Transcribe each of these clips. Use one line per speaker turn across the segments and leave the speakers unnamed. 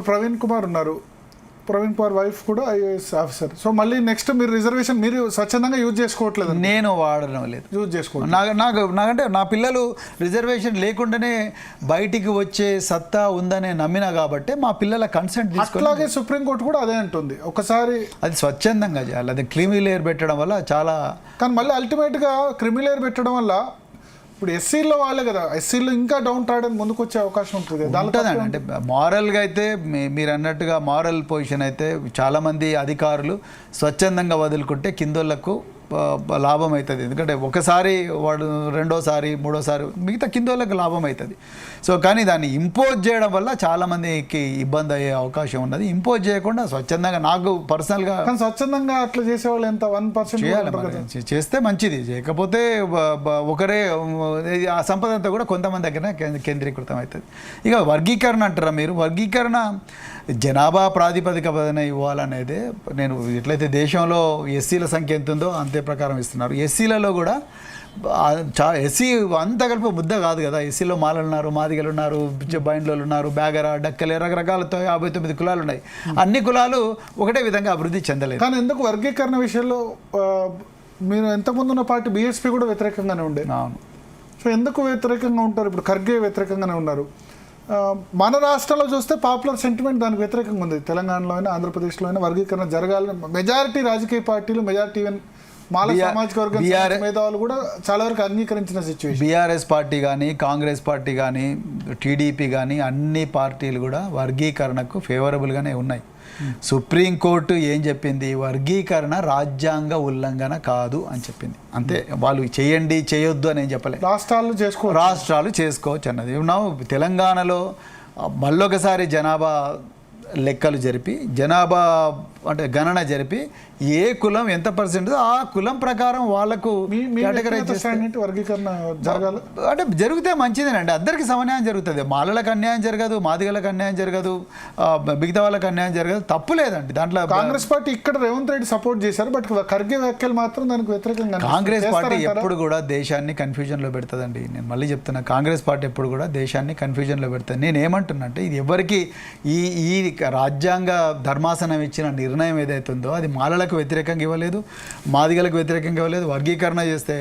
ప్రవీణ్ కుమార్ ఉన్నారు, ప్రవీణ్ కుమార్ వైఫ్ కూడా IAS officer. So మళ్ళీ నెక్స్ట్ మీరు రిజర్వేషన్ మీరు స్వచ్ఛందంగా యూజ్ చేసుకోవట్లేదు?
నేను వాడడం లేదు,
యూజ్ చేసుకోవట్లేదు.
నాకంటే నా పిల్లలు రిజర్వేషన్ లేకుండానే బయటికి వచ్చే సత్తా ఉందనే నమ్మినా కాబట్టి మా పిల్లల కన్సెంట్ తీసుకొని.
అట్లాగే సుప్రీంకోర్టు కూడా అదే అంటుంది, ఒకసారి
అది స్వచ్ఛందంగా చేయాలి, అది క్రీమీ లేయర్ పెట్టడం వల్ల చాలా. కానీ
మళ్ళీ అల్టిమేట్గా క్రిమీ లేయర్ పెట్టడం వల్ల ఇప్పుడు ఎస్సీలో వాళ్ళే కదా, ఎస్సీలో ఇంకా డౌన్ ట్రాడని ముందుకు వచ్చే అవకాశం ఉంటుంది కదా.
ఉంటుందండి, అంటే మారల్గా అయితే మీరు అన్నట్టుగా మారల్ పొజిషన్ అయితే చాలామంది అధికారులు స్వచ్ఛందంగా వదులుకుంటే కిందోళ్లకు లాభం అవుతుంది. ఎందుకంటే ఒకసారి వాడు రెండోసారి మూడోసారి మిగతా కిందోళ్ళకి లాభం అవుతుంది. సో కానీ దాన్ని ఇంపోజ్ చేయడం వల్ల చాలామందికి ఇబ్బంది అయ్యే అవకాశం ఉన్నది. ఇంపోజ్ చేయకుండా స్వచ్ఛందంగా, నాకు పర్సనల్గా
స్వచ్ఛందంగా అట్లా చేసేవాళ్ళు ఎంత 1%
చేయాలి, చేస్తే మంచిది. చేయకపోతే ఒకరే ఆ సంపద అంతా కూడా కొంతమంది దగ్గర కేంద్రీకృతం అవుతుంది. ఇక వర్గీకరణ అంటారా మీరు, వర్గీకరణ జనాభా ప్రాతిపదికన ఇవ్వాలనేదే. నేను ఎట్లయితే దేశంలో ఎస్సీల సంఖ్య ఎంత ఉందో అంతే ప్రకారం ఇస్తున్నారు. ఎస్సీలలో కూడా ఎస్సీ అంతా కలిపి ముద్ద కాదు కదా. ఎస్సీలో మాలలు ఉన్నారు, మాదిగలు ఉన్నారు, బైండ్లు ఉన్నారు, బ్యాగర, డక్కలే, రకరకాలతో 59 కులాలు ఉన్నాయి. అన్ని కులాలు ఒకటే విధంగా అభివృద్ధి చెందలేదు.
కానీ ఎందుకు వర్గీకరణ విషయంలో మీరు ఎంతమంది ఉన్న పార్టీ బీఎస్పీ కూడా వ్యతిరేకంగానే ఉండే.
అవును.
సో ఎందుకు వ్యతిరేకంగా ఉంటారు? ఇప్పుడు ఖర్గే వ్యతిరేకంగానే ఉన్నారు. మన రాష్ట్రంలో చూస్తే పాపులర్ సెంటిమెంట్ దానికి వ్యతిరేకంగా ఉంది. తెలంగాణలో అయినా ఆంధ్రప్రదేశ్లో అయినా వర్గీకరణ జరగాలని మెజారిటీ రాజకీయ పార్టీలు, మెజారిటీ ఈవెన్ మాల సామాజిక వర్గం మేధావులు కూడా చాలా వరకు అంగీకరించిన సిచ్యువేషన్.
బీఆర్ఎస్ పార్టీ కానీ, కాంగ్రెస్ పార్టీ కానీ, టీడీపీ కానీ అన్ని పార్టీలు కూడా వర్గీకరణకు ఫేవరబుల్గానే ఉన్నాయి. సుప్రీంకోర్టు ఏం చెప్పింది? వర్గీకరణ రాజ్యాంగ ఉల్లంఘన కాదు అని చెప్పింది. అంతే. వాళ్ళు చేయండి చేయొద్దు అని ఏం చెప్పలేదు. రాష్ట్రాలు చేసుకోవచ్చు అన్నది. తెలంగాణలో మళ్ళొకసారి జనాభా లెక్కలు జరిపి, జనాభా అంటే గణన జరిపి ఏ కులం ఎంత పర్సెంట్ ఆ కులం ప్రకారం వాళ్ళకు
వర్గీకరణ జరగాలి.
అంటే జరిగితే మంచిదేనండి, అందరికీ సమన్యాయం జరుగుతుంది. మాలలకు అన్యాయం జరగదు, మాదిగలకు అన్యాయం జరగదు, మిగతా వాళ్ళకి అన్యాయం జరగదు, తప్పు లేదండి దాంట్లో.
కాంగ్రెస్ పార్టీ ఇక్కడ రేవంత్ రెడ్డి సపోర్ట్ చేశారు, బట్ ఖర్గే వ్యాఖ్యలు మాత్రం దానికి వ్యతిరేకంగా.
కాంగ్రెస్ పార్టీ ఎప్పుడు కూడా దేశాన్ని కన్ఫ్యూజన్లో పెడుతుందండి. నేను మళ్ళీ చెప్తున్నా, కాంగ్రెస్ పార్టీ ఎప్పుడు కూడా దేశాన్ని కన్ఫ్యూజన్లో పెడుతుంది. నేను ఏమంటున్నా అంటే, ఇది ఎవరికి ఈ రాజ్యాంగ ధర్మాసనం ఇచ్చిన నిర్ణయం ఏదైతే ఉందో అది మాలలకు వ్యతిరేకంగా ఇవ్వలేదు, మాదిగలకు వ్యతిరేకంగా ఇవ్వలేదు. వర్గీకరణ చేస్తే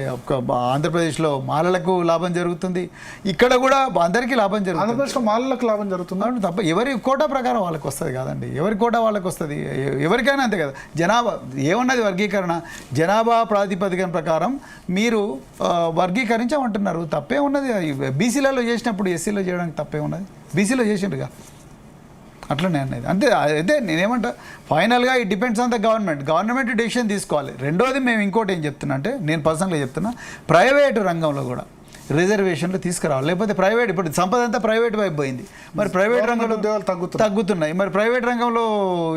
ఆంధ్రప్రదేశ్లో మాలలకు లాభం జరుగుతుంది, ఇక్కడ కూడా అందరికీ లాభం జరుగుతుంది.
ఆంధ్రప్రదేశ్లో మాలలకు లాభం జరుగుతుంది
తప్ప ఎవరి కోటా ప్రకారం వాళ్ళకి వస్తుంది కాదండి, ఎవరి కోటా వాళ్ళకి వస్తుంది, ఎవరికైనా అంతే కదా. జనాభా ఏమన్నది వర్గీకరణ, జనాభా ప్రాతిపదికన ప్రకారం మీరు వర్గీకరించమంటున్నారు, తప్పే ఉన్నది. బీసీలలో చేసినప్పుడు ఎస్సీలో చేయడానికి తప్పే ఉన్నది, బీసీలో చేసిండుగా, అట్లనే అనేది. అంతే. అయితే నేనేమంటా, ఫైనల్గా it depends on the government decision తీసుకోవాలి. రెండోది మేము ఇంకోటి ఏం చెప్తున్నా అంటే, నేను పర్సనల్గా చెప్తున్నా, ప్రైవేటు రంగంలో కూడా రిజర్వేషన్లు తీసుకురావాలి. లేకపోతే ప్రైవేట్, ఇప్పుడు సంపద అంతా ప్రైవేట్ వైపు పోయింది, మరి ప్రైవేట్ రంగంలో
ఉద్యోగాలు
తగ్గుతున్నాయి. మరి ప్రైవేట్ రంగంలో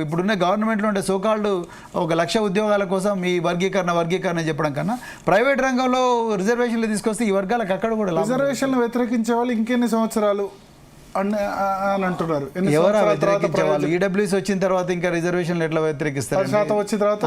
ఇప్పుడున్న గవర్నమెంట్లో ఉండే సోకాల్డ్ 1,00,000 ఉద్యోగాల కోసం ఈ వర్గీకరణ చెప్పడం కన్నా ప్రైవేట్ రంగంలో రిజర్వేషన్లు తీసుకొస్తే ఈ వర్గాలకు అక్కడ కూడా
రిజర్వేషన్లు వ్యతిరేకించే వాళ్ళు ఇంకెన్ని సంవత్సరాలు అని అంటున్నారు.
ఎవరు వ్యతిరేకించేవాళ్ళు? ఈడబ్ల్యూఎస్ వచ్చిన తర్వాత ఇంకా రిజర్వేషన్లు ఎట్లా వ్యతిరేకిస్తారు?
వచ్చిన తర్వాత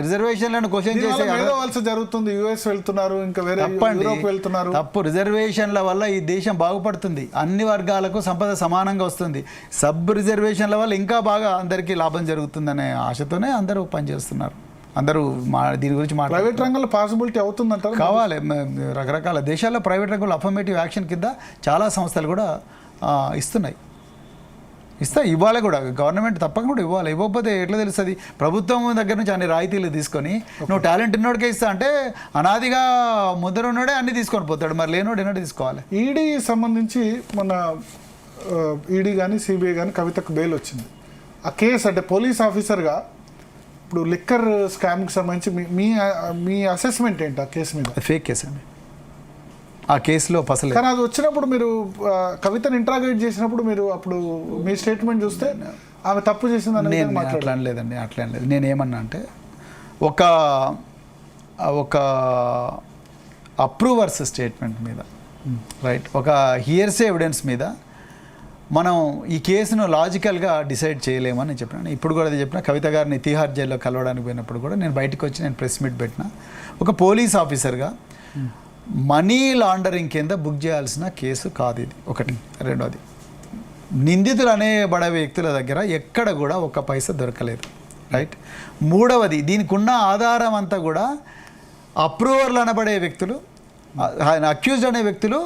రిజర్వేషన్లను క్వశ్చన్ చేసే
జరుగుతుంది. యుఎస్ వెళ్తున్నారు, ఇంకా వేరే యూరోప్ వెళ్తున్నారు.
తప్పు. రిజర్వేషన్ల వల్ల ఈ దేశం బాగుపడుతుంది, అన్ని వర్గాలకు సంపద సమానంగా వస్తుంది. సబ్ రిజర్వేషన్ల వల్ల ఇంకా బాగా అందరికీ లాభం జరుగుతుందనే ఆశతోనే అందరూ పనిచేస్తున్నారు. అందరూ దీని గురించి
ప్రైవేట్ రంగంలో పాసిబిలిటీ అవుతుందంటారు.
కావాలి. రకరకాల దేశాల్లో ప్రైవేట్ రంగంలో అఫర్మేటివ్ యాక్షన్ కింద చాలా సంస్థలు కూడా ఇస్తాయి. ఇవ్వాలి కూడా, గవర్నమెంట్ తప్పకుండా ఇవ్వాలి. ఇవ్వకపోతే ఎట్లా తెలుస్తుంది? ప్రభుత్వం దగ్గర నుంచి అన్ని రాయితీలు తీసుకొని నువ్వు టాలెంట్ ఉన్నోడికే ఇస్తా అంటే అనాదిగా ముద్ర ఉన్నోడే అన్ని తీసుకొని పోతాడు, మరి లేనోడు ఎన్నోడు తీసుకోవాలి.
ఈడీ సంబంధించి మన ఈడీ కానీ సిబిఐ కానీ కవితకు బెయిల్ వచ్చింది. ఆ కేసు అంటే పోలీస్ ఆఫీసర్గా ఇప్పుడు లిక్కర్ స్కామ్కి సంబంధించి మీ అసెస్మెంట్ ఏంటి ఆ కేసు మీద?
ఫేక్ కేసు అండి ఆ కేసులో. అసలు
కానీ అది వచ్చినప్పుడు మీరు కవితను ఇంట్రాగేట్ చేసినప్పుడు మీరు అప్పుడు మీ స్టేట్మెంట్ చూస్తే ఆమె తప్పు చేసిందని
అట్లా అనలేదండి, అట్లా అనలేదు. నేనేమన్నా అంటే ఒక అప్రూవర్స్ స్టేట్మెంట్ మీద, రైట్, ఒక హియర్సే ఎవిడెన్స్ మీద మనం ఈ కేసును లాజికల్గా డిసైడ్ చేయలేమని నేను చెప్పినాను. ఇప్పుడు కూడా అది చెప్పిన. కవిత గారిని తిహార్ జైల్లో కలవడానికి పోయినప్పుడు కూడా నేను బయటకు వచ్చి నేను ప్రెస్ మీట్ పెట్టిన. ఒక పోలీస్ ఆఫీసర్గా మనీ లాండరింగ్ కింద బుక్ చేయాల్సిన కేసు కాదు ఇది, ఒకటి. రెండోది, నిందితులు అనేబడే వ్యక్తుల దగ్గర ఎక్కడ కూడా ఒక్క పైసా దొరకలేదు, రైట్. మూడవది, దీనికి ఉన్న ఆధారం అంతా కూడా అప్రూవర్లు అనబడే వ్యక్తులు, ఆయన అక్యూజ్డ్ అనే వ్యక్తులు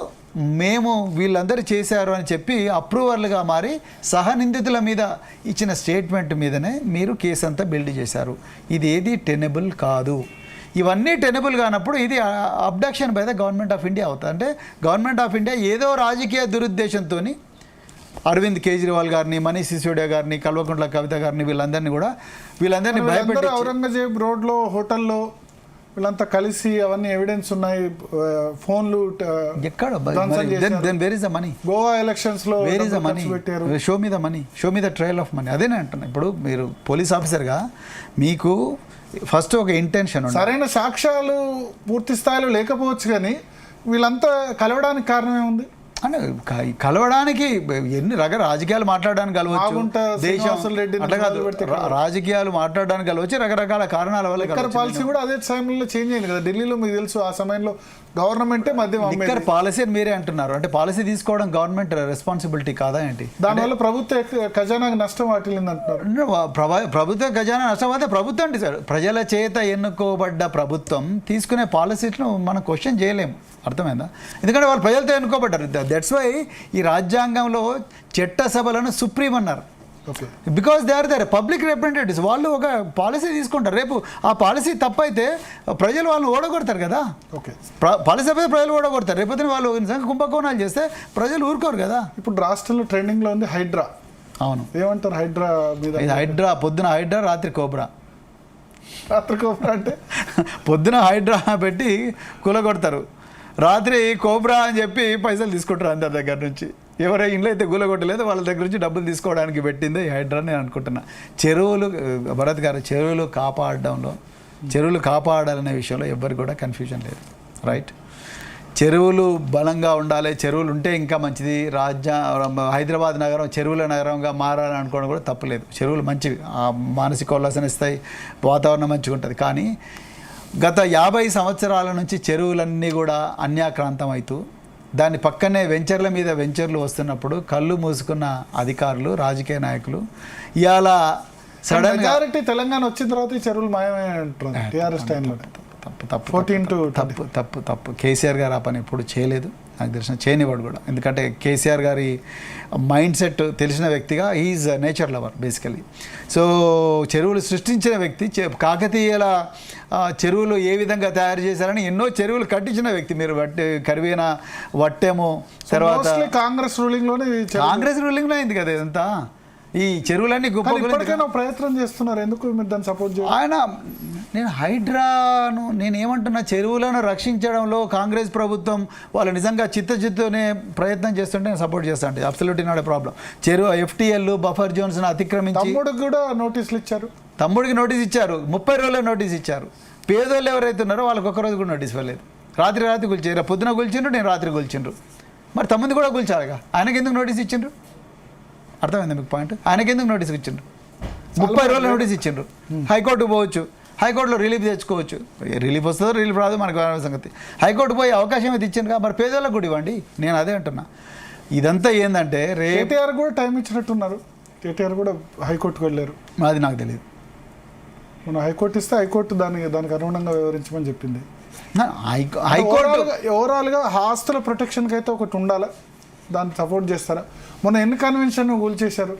మేము వీళ్ళందరూ చేశారు అని చెప్పి అప్రూవర్లుగా మారి సహనిందితుల మీద ఇచ్చిన స్టేట్మెంట్ మీదనే మీరు కేసు అంతా బిల్డ్ చేశారు. ఇది ఏది టెనబుల్ కాదు. ఇవన్నీ టెనబుల్ కానప్పుడు ఇది abduction by the government of India అవుతుంది. అంటే గవర్నమెంట్ ఆఫ్ ఇండియా ఏదో రాజకీయ దురుద్దేశంతో అరవింద్ కేజ్రీవాల్ గారిని, మనీష్ సిసోడియా గారిని, కల్వకుంట్ల కవిత గారిని వీళ్ళందరినీ భయపెట్టి
ఔరంగజేబ్ రోడ్లో హోటల్లో వీళ్ళంతా కలిసి అవన్నీ ఎవిడెన్స్ ఉన్నాయి, ఫోన్లు
ఎక్కడ where is the money?
Goa elections లో
where is the money? Show me the money, show me the trial of money. అదేనే అంటున్నా. ఇప్పుడు మీరు పోలీస్ ఆఫీసర్గా మీకు ఫస్ట్ ఒక ఇంటెన్షన్,
సరైన సాక్ష్యాలు పూర్తి స్థాయిలో లేకపోవచ్చు, కానీ వీళ్ళంతా కలవడానికి కారణం ఏముంది?
అంటే కలవడానికి ఎన్ని రాజకీయాలు మాట్లాడడానికి కలవచ్చు, దేశం అట్లా కాదు, రాజకీయాలు మాట్లాడడానికి కలవచ్చు, రకరకాల కారణాల వల్ల.
పాలసీ కూడా అదే సమయంలో చేంజ్ అయింది కదా ఢిల్లీలో. మీకు తెలుసు ఆ సమయంలో గవర్నమెంటే మద్యం
పాలసీ అని మీరే అంటున్నారు. అంటే పాలసీ తీసుకోవడం గవర్నమెంట్ రెస్పాన్సిబిలిటీ కాదా ఏంటి?
దానివల్ల ప్రభుత్వ ఖజానాకు నష్టం వాటిల్లింది అంటున్నారు.
ప్రభుత్వ ఖజానా నష్టం అయితే ప్రభుత్వం డిసైడ్. ప్రజల చేత ఎన్నుకోబడ్డ ప్రభుత్వం తీసుకునే పాలసీలను మనం క్వశ్చన్ చేయలేము. అర్థమైందా? ఎందుకంటే వాళ్ళు ప్రజలతో ఎన్నుకోబడ్డారు. దట్స్ వై ఈ రాజ్యాంగంలో చట్టసభలను సుప్రీం అన్నారు. Because they are public representatives. వాళ్ళు ఒక పాలసీ తీసుకుంటారు. రేపు ఆ పాలసీ తప్పైతే ప్రజలు వాళ్ళని ఓడగొడతారు కదా. పాలసీ అయితే ప్రజలు ఓడగొడతారు. రేపొద్దున వాళ్ళు నిజంగా కుంభకోణాలు చేస్తే ప్రజలు ఊరుకోరు కదా.
ఇప్పుడు రాష్ట్రంలో ట్రెండింగ్లో ఉంది హైడ్రా.
అవును,
ఏమంటారు హైడ్రా మీద?
హైడ్రా పొద్దున హైడ్రా, రాత్రి కోబ్రా.
రాత్రి కోబ్రా అంటే
పొద్దున హైడ్రా పెట్టి కూలగొడతారు, రాత్రి కోబ్రా అని చెప్పి పైసలు తీసుకుంటారు అందరి దగ్గర నుంచి. ఎవరై ఇంట్లో అయితే కూలగొట్టలేదో వాళ్ళ దగ్గర నుంచి డబ్బులు తీసుకోవడానికి పెట్టింది హైడ్రా నేను అనుకుంటున్నా. చెరువులు, భరత్ గారు, చెరువులు కాపాడాలనే విషయంలో ఎవ్వరికి కూడా కన్ఫ్యూజన్ లేదు, రైట్. చెరువులు బలంగా ఉండాలి, చెరువులు ఉంటే ఇంకా మంచిది. హైదరాబాద్ నగరం చెరువుల నగరంగా మారాలని అనుకోవడం కూడా తప్పులేదు. చెరువులు మంచివి, మానసిక ఉల్లాసం ఇస్తాయి, వాతావరణం మంచిగా ఉంటుంది. కానీ గత 50 సంవత్సరాల నుంచి చెరువులన్నీ కూడా అన్యాక్రాంతం అవుతూ దాని పక్కనే వెంచర్ల మీద వెంచర్లు వస్తున్నప్పుడు కళ్ళు మూసుకున్న అధికారులు, రాజకీయ నాయకులు ఇవాళ సడన్
మెజారిటీ తెలంగాణ వచ్చిన తర్వాత ఈ చెరువులు మాయమే అంటున్నారు టీఆర్ఎస్ టైంలో.
తప్పు. కేసీఆర్ గారు ఆ పని ఎప్పుడు చేయలేదు, నాకు తెలిసిన చేయనివాడు కూడా. ఎందుకంటే కేసీఆర్ గారి మైండ్ సెట్ తెలిసిన వ్యక్తిగా is nature lover basically. So చెరువులు సృష్టించిన వ్యక్తి, కాకతీయుల చెరువులు ఏ విధంగా తయారు చేశారని ఎన్నో చెరువులు కట్టించిన వ్యక్తి. మీరు కరివేన వట్టెము, తర్వాత
కాంగ్రెస్
రూలింగ్లో అయింది కదా ఇదంతా. ఈ చెరువులన్నీ గొప్ప
ప్రయత్నం చేస్తున్నారు. ఎందుకు మీరు దాన్ని సపోర్ట్ చేయాలి?
ఆయన నేను ఏమంటున్నా, చెరువులను రక్షించడంలో కాంగ్రెస్ ప్రభుత్వం వాళ్ళు నిజంగా చిత్తనే ప్రయత్నం చేస్తుంటే నేను సపోర్ట్ చేస్తాను. Absolutely not a problem. చెరువు FTL బఫర్ జోన్స్ అతిక్రమించి
తమ్ముడికి కూడా నోటీసులు ఇచ్చారు.
తమ్ముడికి నోటీస్ ఇచ్చారు, 30 రోజులే నోటీస్ ఇచ్చారు. పేదోళ్ళు ఎవరైతే ఉన్నారో వాళ్ళకి ఒక్కరోజు కూడా నోటీస్ ఇవ్వలేదు. రాత్రి కూల్చారు, పొద్దున కూల్చిండ్రు, నేను రాత్రి కూల్చిండ్రు. మరి తమ్ముడిని కూడా కూల్చారుగా, ఆయనకి ఎందుకు నోటీస్ ఇచ్చిండ్రు? అర్థమైంది మీకు పాయింట్? ఆయనకి ఎందుకు నోటీస్ ఇచ్చిండ్రు? 30 రోజులు నోటీస్ ఇచ్చిండ్రు. హైకోర్టుకు పోవచ్చు, హైకోర్టులో రిలీఫ్ తెచ్చుకోవచ్చు. రిలీఫ్ వస్తుందో రిలీఫ్ రాదు మనకు సంగతి. హైకోర్టు పోయే అవకాశం అయితే ఇచ్చిండ్రుగా, మరి పేదోళ్ళకు కూడా ఇవ్వండి. నేను అదే అంటున్నా. ఇదంతా ఏంటంటే
కేటీఆర్ కూడా టైం ఇచ్చినట్టున్నారు. కేటీఆర్ కూడా హైకోర్టుకు వెళ్ళారు.
అది నాకు తెలియదు.
మనం హైకోర్టు ఇస్తే హైకోర్టు దానికి అనుగుణంగా వివరించమని చెప్పింది.
హైకోర్టు
ఓవరాల్గా ఆస్తుల ప్రొటెక్షన్కి అయితే ఒకటి ఉండాలా, దాన్ని సపోర్ట్ చేస్తారా? మొన్న ఎన్ని కన్వెన్షన్ కూల్చేశారు?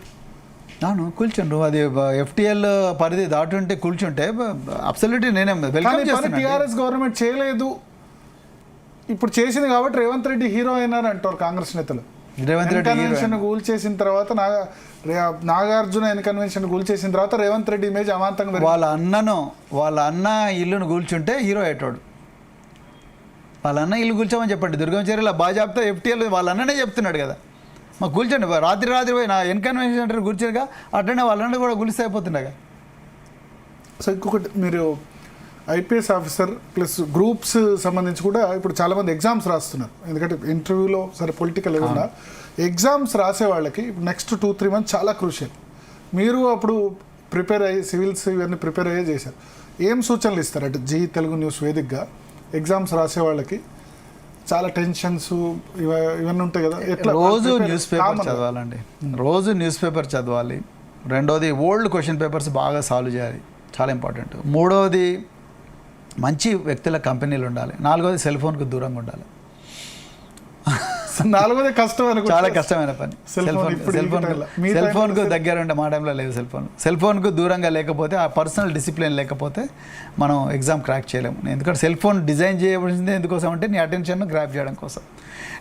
కూల్చుండ్రు. అది FTL పరిధి దాటుంటే కూల్చుంటే అబ్సల్యూట్లీ నేనే వెల్కమ్ చేస్తాను.
టీఆర్ఎస్ గవర్నమెంట్ చేయలేదు, ఇప్పుడు చేసింది కాబట్టి రేవంత్ రెడ్డి హీరో అయినారు అంటారు కాంగ్రెస్ నేతలు.
రేవంత్ రెడ్డి
కన్వెన్షన్ కూల్చేసిన తర్వాత నాగార్జున కన్వెన్షన్ కూల్చేసిన తర్వాత రేవంత్ రెడ్డి ఇమేజ్ అమాంతంగా
వాళ్ళ అన్న ఇల్లును కూల్చుంటే హీరో అయ్యేటోడు. వాళ్ళ అన్న ఇల్లు కూల్చామని చెప్పండి. దుర్గంచేరిలో బాజాబ్తో FTL వాళ్ళ అన్ననే చెప్తున్నాడు కదా, మాకు కూల్చండి. రాత్రి పోయి నా కన్వెన్షన్ సెంటర్ కూర్చారుగా, అట్లనే వాళ్ళని కూడా కూలిస్తే అయిపోతుండగా.
సో ఇంకొకటి, మీరు IPS ఆఫీసర్ ప్లస్ గ్రూప్స్ సంబంధించి కూడా ఇప్పుడు చాలామంది ఎగ్జామ్స్ రాస్తున్నారు. ఎందుకంటే ఇంటర్వ్యూలో సరే పొలిటికల్ ఏమన్నా ఎగ్జామ్స్ రాసే వాళ్ళకి నెక్స్ట్ 2-3 మంత్స్ చాలా క్రూషియల్. మీరు అప్పుడు ప్రిపేర్ అయ్యి సివిల్స్ ఇవన్నీ ప్రిపేర్ అయ్యే చేశారు. ఏం సూచనలు ఇస్తారు అంటే జీ తెలుగు న్యూస్ వేదికగా ఎగ్జామ్స్ రాసే వాళ్ళకి చాలా టెన్షన్స్ ఇవన్నీ ఉంటాయి కదా, ఎట్లా
రోజు న్యూస్ పేపర్ చదవాలండి, రోజు న్యూస్ పేపర్ చదవాలి. రెండోది ఓల్డ్ క్వశ్చన్ పేపర్స్ బాగా సాల్వ్ చేయాలి, చాలా ఇంపార్టెంట్. మూడవది మంచి వ్యక్తుల కంపెనీలు ఉండాలి. నాలుగవది సెల్ ఫోన్కు దూరంగా ఉండాలి.
నాలుగోది కష్టం అనుకో,
చాలా కష్టమైన పని. సెల్ ఫోన్కు దగ్గర ఉండే మా టైంలో లేదు. సెల్ ఫోన్కు దూరంగా లేకపోతే, ఆ పర్సనల్ డిసిప్లిన్ లేకపోతే మనం ఎగ్జామ్ క్రాక్ చేయలేము. ఎందుకంటే సెల్ ఫోన్ డిజైన్ చేయబడింది ఎందుకోసం అంటే నీ అటెన్షన్ గ్రాప్ చేయడం కోసం.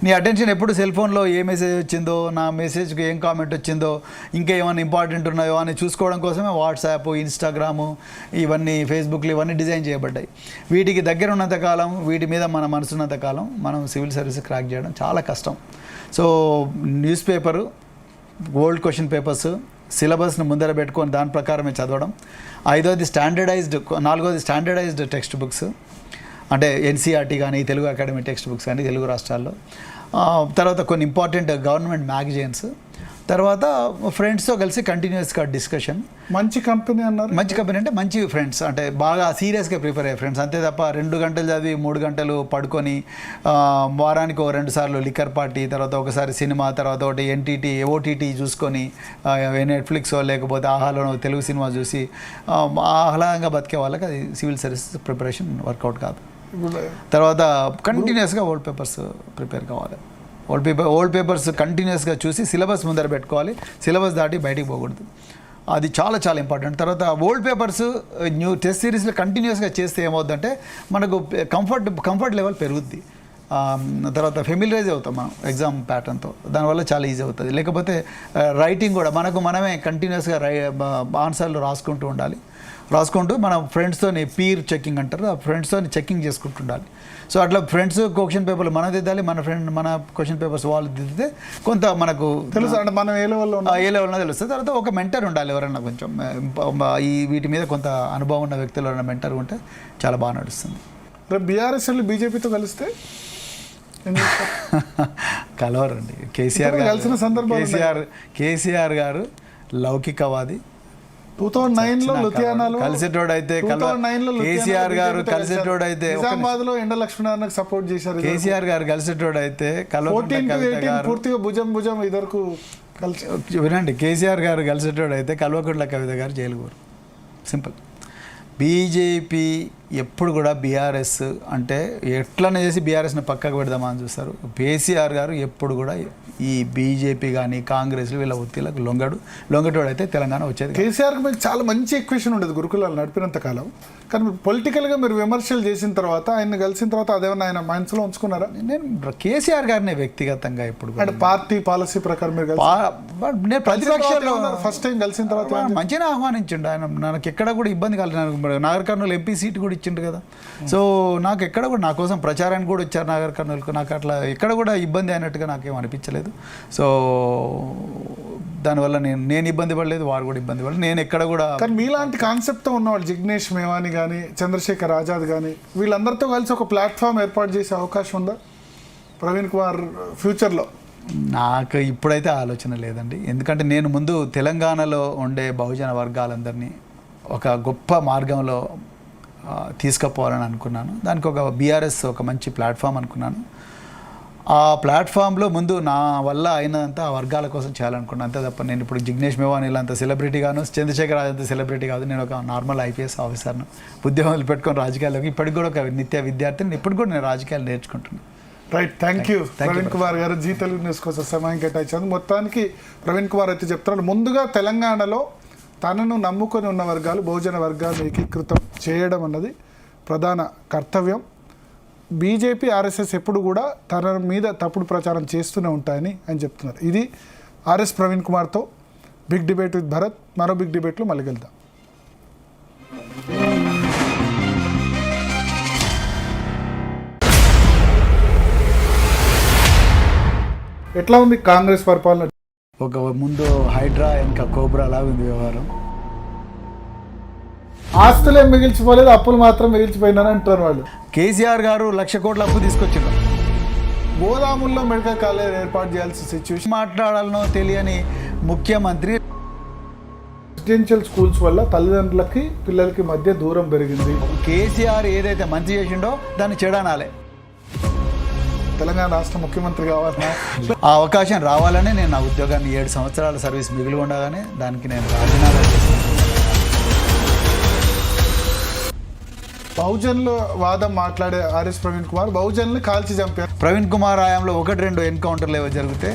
నీ అటెన్షన్ ఎప్పుడు సెల్ ఫోన్లో ఏ మెసేజ్ వచ్చిందో, నా మెసేజ్కి ఏం కామెంట్ వచ్చిందో, ఇంకా ఏమైనా ఇంపార్టెంట్ ఉన్నాయో అని చూసుకోవడం కోసమే వాట్సాప్, ఇన్స్టాగ్రాము, ఇవన్నీ ఫేస్బుక్లు ఇవన్నీ డిజైన్ చేయబడ్డాయి. వీటికి దగ్గర ఉన్నంత కాలం, వీటి మీద మన మనసున్నంత కాలం మనం సివిల్ సర్వీస్ క్రాక్ చేయడం చాలా కష్టం. So news paper, old question papers, సిలబస్ను ముందర పెట్టుకొని దాని ప్రకారమే చదవడం. ఐదోది నాలుగోది స్టాండర్డైజ్డ్ టెక్స్ట్ బుక్స్, అంటే ఎన్సీఆర్టీ కానీ తెలుగు అకాడమీ టెక్స్ట్ బుక్స్ కానీ తెలుగు రాష్ట్రాల్లో. తర్వాత కొన్ని ఇంపార్టెంట్ గవర్నమెంట్ మ్యాగజైన్స్. తర్వాత ఫ్రెండ్స్తో కలిసి కంటిన్యూస్గా డిస్కషన్.
మంచి కంపెనీ అన్నారు.
మంచి కంపెనీ అంటే మంచి ఫ్రెండ్స్, అంటే బాగా సీరియస్గా ప్రిపేర్ అయ్యే ఫ్రెండ్స్. అంతే తప్ప 2 గంటలు చదివి 3 గంటలు పడుకొని వారానికి 2 సార్లు లిక్కర్ పార్టీ, తర్వాత ఒకసారి సినిమా, తర్వాత ఒకటి ఓటీటీ చూసుకొని నెట్ఫ్లిక్స్ లేకపోతే ఆహాలోనో తెలుగు సినిమా చూసి ఆహ్లాదంగా బతికే వాళ్ళకి అది సివిల్ సర్వీస్ ప్రిపరేషన్ వర్కౌట్ కాదు. తర్వాత కంటిన్యూస్గా ఓల్డ్ పేపర్స్ ప్రిపేర్ కావాలి. ఓల్డ్ పేపర్స్ కంటిన్యూస్గా చూసి సిలబస్ ముందర పెట్టుకోవాలి. సిలబస్ దాటి బయటికి పోకూడదు. అది చాలా చాలా ఇంపార్టెంట్. తర్వాత ఓల్డ్ పేపర్స్ న్యూ టెస్ట్ సిరీస్లో కంటిన్యూస్గా చేస్తే ఏమవుతుందంటే మనకు కంఫర్ట్ లెవెల్ పెరుగుద్ది. తర్వాత ఫెమిలరైజ్ అవుతాం మనం ఎగ్జామ్ ప్యాటర్న్తో, దానివల్ల చాలా ఈజీ అవుతుంది. లేకపోతే రైటింగ్ కూడా మనమే కంటిన్యూస్గా ఆన్సర్లు రాసుకుంటూ మన ఫ్రెండ్స్తో పీర్ చెకింగ్ అంటారు, ఆ ఫ్రెండ్స్తో చెకింగ్ చేసుకుంటూ ఉండాలి. సో అట్లా ఫ్రెండ్స్ క్వశ్చన్ పేపర్లు మనం దిద్దాలి, మన క్వశ్చన్ పేపర్స్ వాళ్ళు దిద్దితే కొంత మనకు
తెలుసు, అంటే మనం ఏ
లెవెల్లో తెలుస్తుంది. తర్వాత ఒక మెంటర్ ఉండాలి, ఎవరైనా కొంచెం వీటి మీద కొంత అనుభవం ఉన్న వ్యక్తులు ఎవరైనా మెంటర్ ఉంటే చాలా బాగా నడుస్తుంది.
రేపు బీఆర్ఎస్ బీజేపీతో కలిస్తే
కలవరండి. కేసీఆర్ గారు
కలిసిన సందర్భం,
కేసీఆర్ గారు లౌకికవాది.
2009లో లుధియానాలో
కలిసేటోడైతే, కేసీఆర్ గారు కలిసేటోడైతే,
నిజామాబాద్లో ఎండ లక్ష్మీనారాయణకు సపోర్ట్ చేశారు.
కేసీఆర్ గారు కలిసేటోడైతే
పూర్తిగా భుజం ఇద్దరు కలిసి.
వినండి, కేసీఆర్ గారు కలిసేటోడైతే కల్వకుంట్ల కవిత గారు జైలు కోరు. సింపుల్. బీజేపీ ఎప్పుడు కూడా బీఆర్ఎస్ అంటే ఎట్లనే చేసి బీఆర్ఎస్ని పక్కకు పెడదామని చూస్తారు. కేసీఆర్ గారు ఎప్పుడు కూడా ఈ బీజేపీ కానీ కాంగ్రెస్ వీళ్ళ ఒత్తిళ్లకు లొంగటోడు అయితే తెలంగాణ వచ్చేది.
కేసీఆర్కి మీకు చాలా మంచి ఎక్వేషన్ ఉండేది గురుకులాలు నడిపినంత కాలం. కానీ పొలిటికల్గా మీరు విమర్శలు చేసిన తర్వాత, ఆయన కలిసిన తర్వాత అదేమన్నా ఆయన మనసులో ఉంచుకున్నారా?
నేను కేసీఆర్ గారిని వ్యక్తిగతంగా ఎప్పుడు
అంటే పార్టీ పాలసీ ప్రకారం మీరు
నేను ప్రతిపక్షంలో
ఫస్ట్ టైం కలిసిన తర్వాత
మంచిగా ఆహ్వానించండు ఆయన. నాకు ఎక్కడ కూడా ఇబ్బంది కలగలేదు. నాగర్ కర్నూలు ఎంపీ సీట్ కూడా ఇచ్చిండు కదా. సో నాకు ఎక్కడ కూడా, నా కోసం ప్రచారానికి కూడా వచ్చారు నాగర్ కర్నూలుకు. నాకు అట్లా ఎక్కడ కూడా ఇబ్బంది అయినట్టుగా నాకేం అనిపించలేదు. సో దానివల్ల నేను ఇబ్బంది పడలేదు, వారు కూడా ఇబ్బంది పడలేదు. నేను ఎక్కడ కూడా.
కానీ మీలాంటి కాన్సెప్ట్తో ఉన్నవాళ్ళు జిగ్నేష్ మేవాని కానీ, చంద్రశేఖర్ ఆజాద్ కానీ, వీళ్ళందరితో కలిసి ఒక ప్లాట్ఫామ్ ఏర్పాటు చేసే అవకాశం ఉందా ప్రవీణ్ కుమార్ ఫ్యూచర్లో?
నాకు ఇప్పుడైతే ఆలోచన లేదండి. ఎందుకంటే నేను ముందు తెలంగాణలో ఉండే బహుజన వర్గాలందరినీ ఒక గొప్ప మార్గంలో తీసుకుపోవాలని అనుకున్నాను. దానికి ఒక బీఆర్ఎస్ ఒక మంచి ప్లాట్ఫామ్ అనుకున్నాను. ఆ ప్లాట్ఫామ్లో ముందు నా వల్ల అయినంత ఆ వర్గాల కోసం చేయాలనుకున్నాను, అంతే తప్ప నేను ఇప్పుడు జిగ్నేష్ మేవాని ఇలా అంత సెలబ్రిటీ గాను, చంద్రశేఖర్ రాజు అంత సెలబ్రిటీ కాదు. నేను ఒక నార్మల్ ఐపీఎస్ ఆఫీసర్ను, ఉద్యోగాలు పెట్టుకొని రాజకీయాల్లోకి ఇప్పటికి కూడా ఒక నిత్య విద్యార్థిని, ఇప్పుడు కూడా నేను రాజకీయాలు నేర్చుకుంటున్నాను.
Right, thank you Praveen Kumar గారు. జీ తెలుగు న్యూస్ కోసం సమయం కేటాయించారు. మొత్తానికి ప్రవీణ్ కుమార్ అయితే చెప్తున్నాడు, ముందుగా తెలంగాణలో తనను నమ్ముకొని ఉన్న వర్గాలు, బహుజన వర్గాలు ఏకీకృతం చేయడం అన్నది ప్రధాన కర్తవ్యం. బీజేపీ ఆర్ఎస్ఎస్ ఎప్పుడు కూడా తన మీద తప్పుడు ప్రచారం చేస్తూనే ఉంటాయని ఆయన చెప్తున్నారు. ఇది ఆర్ఎస్ ప్రవీణ్ కుమార్తో బిగ్ డిబేట్ విత్ భరత్. మరో బిగ్ డిబేట్లో మళ్ళీ వెళ్దాం. ఎట్లా ఉంది కాంగ్రెస్ పరిపాలన?
ఒక ముందు హైడ్రా ఇంకా కోబ్రా లాగా ఉంది వ్యవహారం.
ఆస్తులే మిగిల్చిపోలేదు, అప్పులు మాత్రం మిగిల్చిపోయినారని అంటారు వాళ్ళు.
కేసీఆర్ గారు 1,00,000 కోట్ల అప్పు తీసుకొచ్చారు.
గోదాముల్లో మెడికల్ కాలేజ్ ఏర్పాటు చేయాల్సిన సిచ్యువేషన్.
మాట్లాడాలనో తెలియని ముఖ్యమంత్రి.
రెసిడెన్షియల్ స్కూల్స్ వల్ల తల్లిదండ్రులకి పిల్లలకి మధ్య దూరం పెరిగింది.
కేసీఆర్ ఏదైతే మంచి చేసిండో దాన్ని చెడనాలే.
తెలంగాణ రాష్ట్ర ముఖ్యమంత్రి కావాలన్నా
ఆ అవకాశం రావాలని నేను నా ఉద్యోగాన్ని 7 సంవత్సరాల సర్వీస్ మిగిలి ఉండగానే దానికి నేను రాజీనామా చేశాను.
బహుజనుల వాదం మాట్లాడే ఆర్ఎస్ ప్రవీణ్ కుమార్ బహుజనుల్ని కాల్చి చంపారు.
ప్రవీణ్ కుమార్ హయాంలో 1-2 ఎన్కౌంటర్లు ఏవో జరిగితే